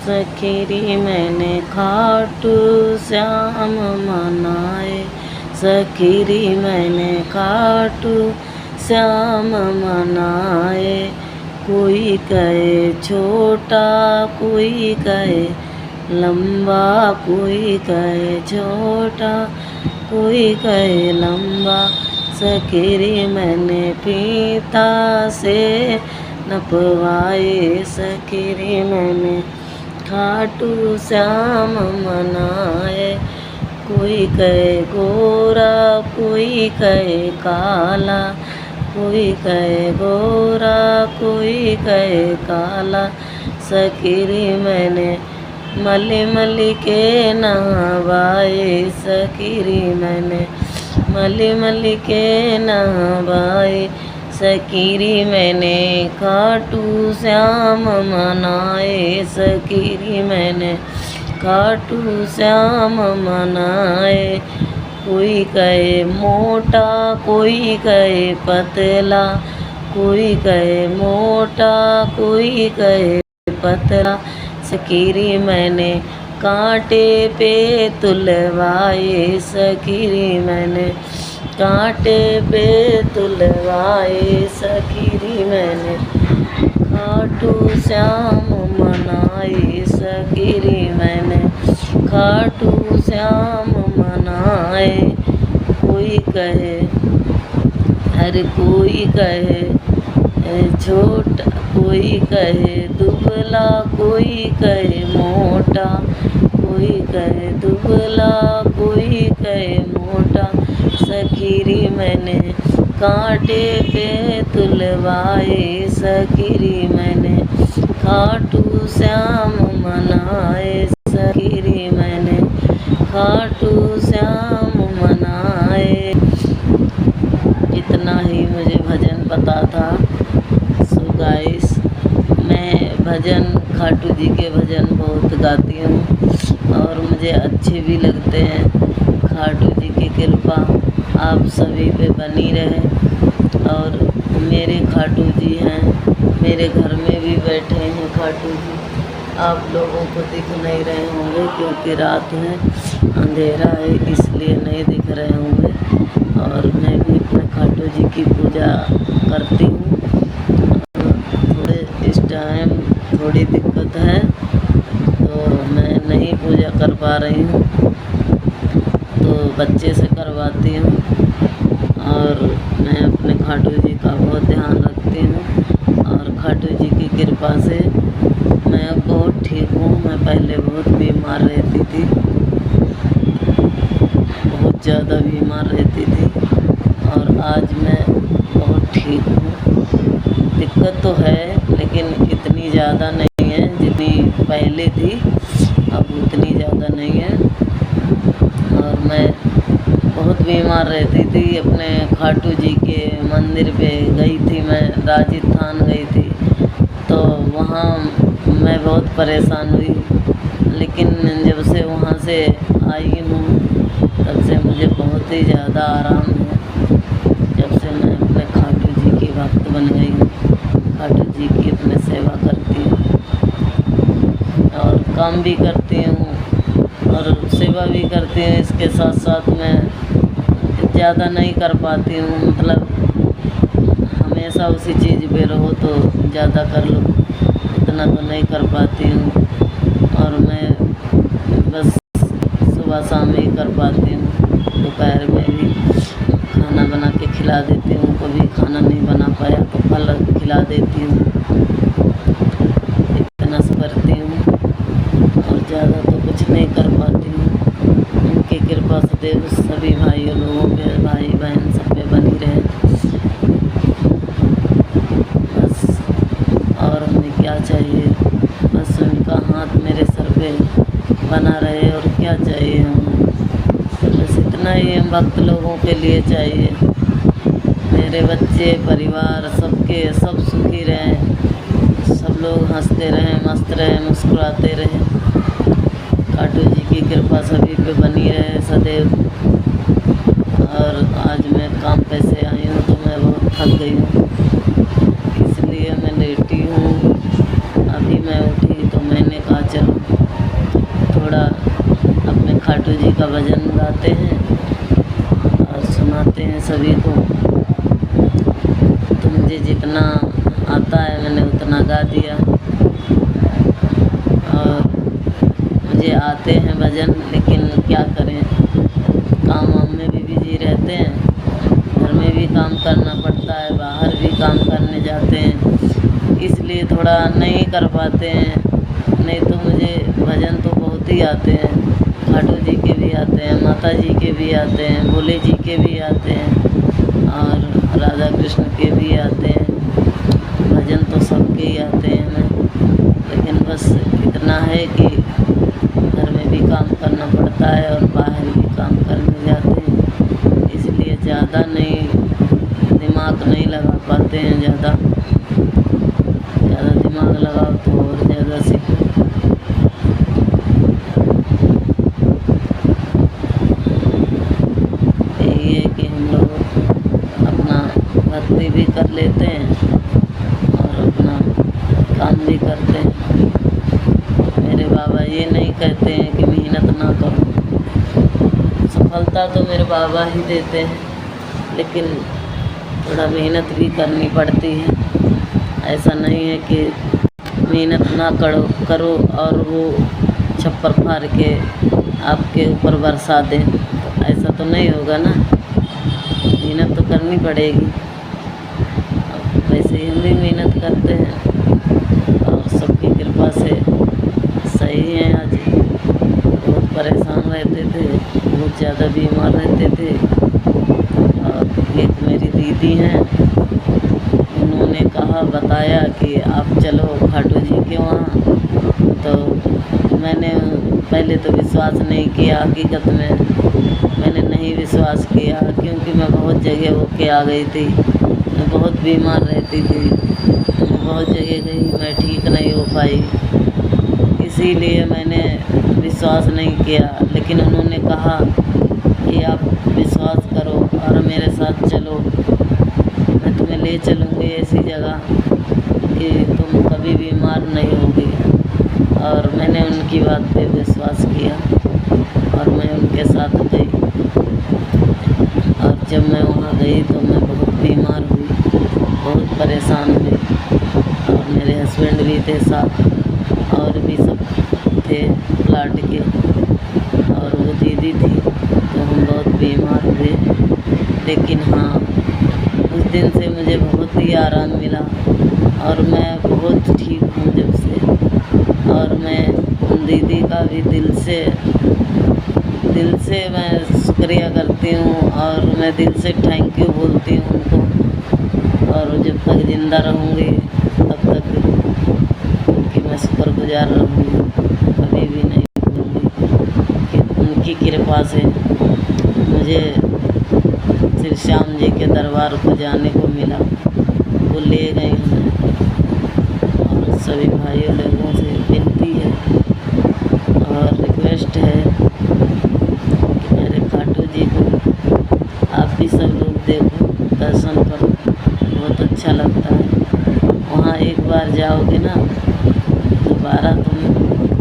सखीरी मैंने खाटू श्याम मनाए, सखीरी मैंने खाटू श्याम मनाए। कोई कहे छोटा, कोई कहे लंबा, कोई कहे छोटा, कोई कहे लंबा। सखीरी मैंने पीता से नपवाए, सखीरी मैंने खाटू श्याम मनाए। कोई कहे गोरा, कोई कहे काला, कोई कहे गोरा, कोई कहे काला। सखीरी मैंने मली मली के नहवाए, सखीरी मैंने मली मली के नहवाए। सखीरी मैंने खाटू श्याम मनाए, सखीरी मैंने खाटू श्याम मनाए। कोई कहे मोटा, कोई कहे पतला, कोई कहे मोटा, कोई कहे पतला। सखीरी मैंने कांटे पे तुलवाए, सखीरी मैंने कांटे पे तुलवाए। सखीरी मैंने खाटू श्याम मनाए, सखीरी मैंने खाटू श्याम मनाए। कोई कहे हर, कोई कहे छोटा, कोई कहे दुबला, कोई कहे मोटा, कोई कहे दुबला, कोई कहे मोटा। सखीरी मैंने कांटे पे तुलवाए, सखीरी मैंने खाटू श्याम मनाए, सखीरी मैंने खाटू श्याम मनाए। इतना ही मुझे भजन पता था। सो गाइस, मैं भजन खाटू जी के भजन बहुत गाती हूँ और मुझे अच्छे भी लगते हैं। खाटू जी की कृपा आप सभी पे बनी रहे। और मेरे खाटू जी हैं, मेरे घर में भी बैठे हैं खाटू जी। आप लोगों को दिख नहीं रहे होंगे क्योंकि रात है, अंधेरा है, इसलिए नहीं दिख रहे होंगे। और मैं भी अपने खाटू जी की पूजा करती हूँ। थोड़े इस टाइम थोड़ी दिक्कत है तो मैं नहीं पूजा कर पा रही हूँ, तो बच्चे से करवाती हूँ। और मैं अपने खाटू जी का बहुत ध्यान रखती हूँ और खाटू जी की कृपा से मैं अब बहुत ठीक हूँ। मैं पहले बहुत बीमार रहती थी, बहुत ज़्यादा बीमार रहती थी और आज मैं बहुत ठीक हूँ। दिक्कत तो है लेकिन इतनी ज़्यादा नहीं है जितनी पहले थी, अब उतनी ज़्यादा नहीं है। और मैं बहुत बीमार रहती थी। अपने खाटू जी के मंदिर पे गई थी, मैं राजस्थान गई थी, तो वहाँ मैं बहुत परेशान हुई। लेकिन जब से वहाँ से आई हूँ तब से मुझे बहुत ही ज़्यादा आराम है। जब से मैं अपने खाटू जी की भक्त बन गई हूँ, खाटू जी की अपने सेवा करती हूँ और काम भी करती हूँ और सेवा भी करती हूँ। इसके साथ साथ मैं ज़्यादा नहीं कर पाती हूँ, मतलब हमेशा उसी चीज़ पे रहो तो ज़्यादा कर लो, इतना तो नहीं कर पाती हूँ। और मैं बस सुबह शाम ही कर पाती हूँ। दोपहर में भी खाना बना के खिला देती हूँ, कभी खाना नहीं बना पाया तो फल खिला देती हूँ। इतना सब करती हूँ और ज़्यादा तो कुछ नहीं कर पाती हूँ। उनकी कृपा सदैव सभी भाइयों लोगों पे, भाई बहन सब पे बनी रहे बस। और हमें क्या चाहिए, बस उनका हाथ मेरे सर पे बना रहे और क्या चाहिए हमें। बस इतना ही हम भक्त लोगों के लिए चाहिए। मेरे बच्चे, परिवार, सबके सब सुखी रहें, सब लोग हंसते रहें, मस्त रहें, मुस्कुराते रहें। खाटू जी की कृपा सभी पे बनी रहे सदैव। और आज मैं काम पे से आई हूँ तो मैं बहुत थक गई हूँ, इसलिए मैं लेटी हूँ। अभी मैं उठी तो मैंने कहा चलो खाटू जी का भजन गाते हैं और सुनाते हैं सभी को। तो मुझे जितना आता है मैंने उतना गा दिया। और मुझे आते हैं भजन, लेकिन क्या करें, काम वाम में भी बिजी रहते हैं, घर में भी काम करना पड़ता है, बाहर भी काम करने जाते हैं, इसलिए थोड़ा नहीं कर पाते हैं। नहीं तो मुझे भजन तो बहुत ही आते हैं, खाटू जी के भी आते हैं, माता जी के भी आते हैं, भोले जी के भी आते हैं और राधा कृष्ण के भी आते हैं। भजन तो सबके ही आते हैं मैं, लेकिन बस इतना है कि घर में भी काम करना पड़ता है और बाहर भी काम करने जाते हैं, इसलिए ज़्यादा नहीं दिमाग नहीं लगा पाते हैं। ज़्यादा दिमाग लगाओ तो और ज़्यादा सीखो। यही है कि हम लोग अपना भक्ति भी कर लेते हैं और अपना काम भी करते हैं। मेरे बाबा ये नहीं कहते हैं कि मेहनत ना करो, सफलता तो मेरे बाबा ही देते हैं, लेकिन थोड़ा मेहनत भी करनी पड़ती है। ऐसा नहीं है कि मेहनत ना करो और वो छप्पर फाड़ के आपके ऊपर बरसा दें, तो ऐसा तो नहीं होगा ना। मेहनत तो करनी पड़ेगी। वैसे ही हम भी मेहनत करते हैं और सबकी कृपा से सही है। आज बहुत परेशान रहते थे, बहुत ज़्यादा बीमार रहते थे। और एक मेरी दीदी हैं, उन्होंने बताया कि आप चलो खाटू जी के वहाँ। तो मैंने पहले तो विश्वास नहीं किया, हकीकत में मैंने नहीं विश्वास किया, क्योंकि मैं बहुत जगह होके आ गई थी, मैं बहुत बीमार रहती थी, मैं बहुत जगह गई, मैं ठीक नहीं हो पाई, इसीलिए मैंने विश्वास नहीं किया। लेकिन उन्होंने कहा कि आप विश्वास करो और मेरे साथ चलो, मैं तुम्हें ले चलूँगी ऐसी जगह कि तुम कभी बीमार नहीं होगी। और मैंने उनकी बात पे विश्वास किया और मैं उनके साथ गई। और जब मैं वहाँ गई तो मैं बहुत बीमार हुई, बहुत परेशान हुई। और मेरे हस्बैंड भी थे साथ और भी सब थे प्लाट के, और वो दीदी थी, तो हम बहुत बीमार हुए। लेकिन हाँ, उस दिन से मुझे बहुत ही आराम मिला और मैं बहुत ठीक हूँ जब से। और मैं उन दीदी का भी दिल से मैं शुक्रिया करती हूँ और मैं दिल से थैंक यू बोलती हूँ उनको। और जब तक ज़िंदा रहूँगी तब तक उनकी मैं शुक्रगुजार रहूँगी, कभी भी नहीं भूलूँगी कि उनकी कृपा से मुझे श्री श्याम जी के दरबार को जाने को मिला। वो ले गए हमें। और सभी भाइयों लोगों से विनती है और रिक्वेस्ट है कि मेरे खाटू जी को आप भी सब लोग देखो, दर्शन करो, बहुत अच्छा लगता है। वहाँ एक बार जाओगे ना, दोबारा तुम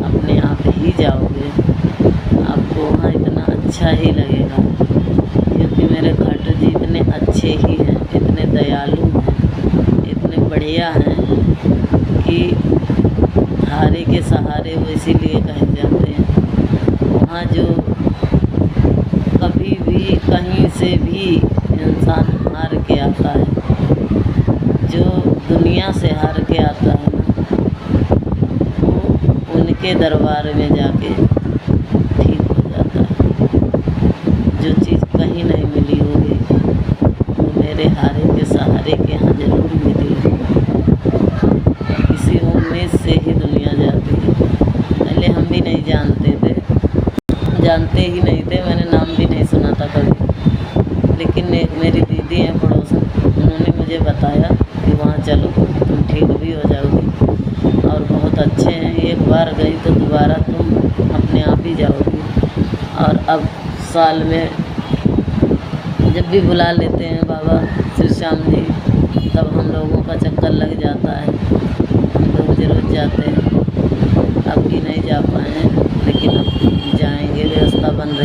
अपने आप ही जाओगे, आपको वहाँ इतना अच्छा ही लगेगा, क्योंकि मेरे खाटू जी इतने अच्छे ही हैं, इतने दयालु हैं, इतने बढ़िया हैं कि हारे के सहारे वो इसीलिए कहे जाते हैं। वहाँ जो कभी भी कहीं से भी इंसान हार के आता है, जो दुनिया से हार के आता है ना, वो उनके दरबार में जाके ठीक हो जाता है। जो चीज़ कहीं नहीं मिली होगी वो मेरे हारे के सहारे के यहाँ जरूर मिली होगी। इसी उम्मीद से ही दुनिया जाती है। पहले हम भी नहीं जानते थे, जानते ही नहीं थे, मैंने नाम भी नहीं सुना था कभी। लेकिन एक मेरी दीदी हैं पड़ोसन, उन्होंने मुझे बताया कि वहाँ चलो तुम ठीक भी हो जाओगी और बहुत अच्छे हैं, एक बार गई तो दोबारा तुम अपने आप ही जाओगी। और अब साल में जब भी बुला लेते हैं बाबा श्री श्याम जी, तब हम लोगों का चक्कर लग जाता है, हम लोग जरूर जाते हैं। अब भी नहीं जा पाए हैं, लेकिन अब जाएंगे, व्यवस्था बन रही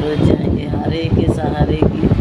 रोज जाएंगे, हारे के सहारे की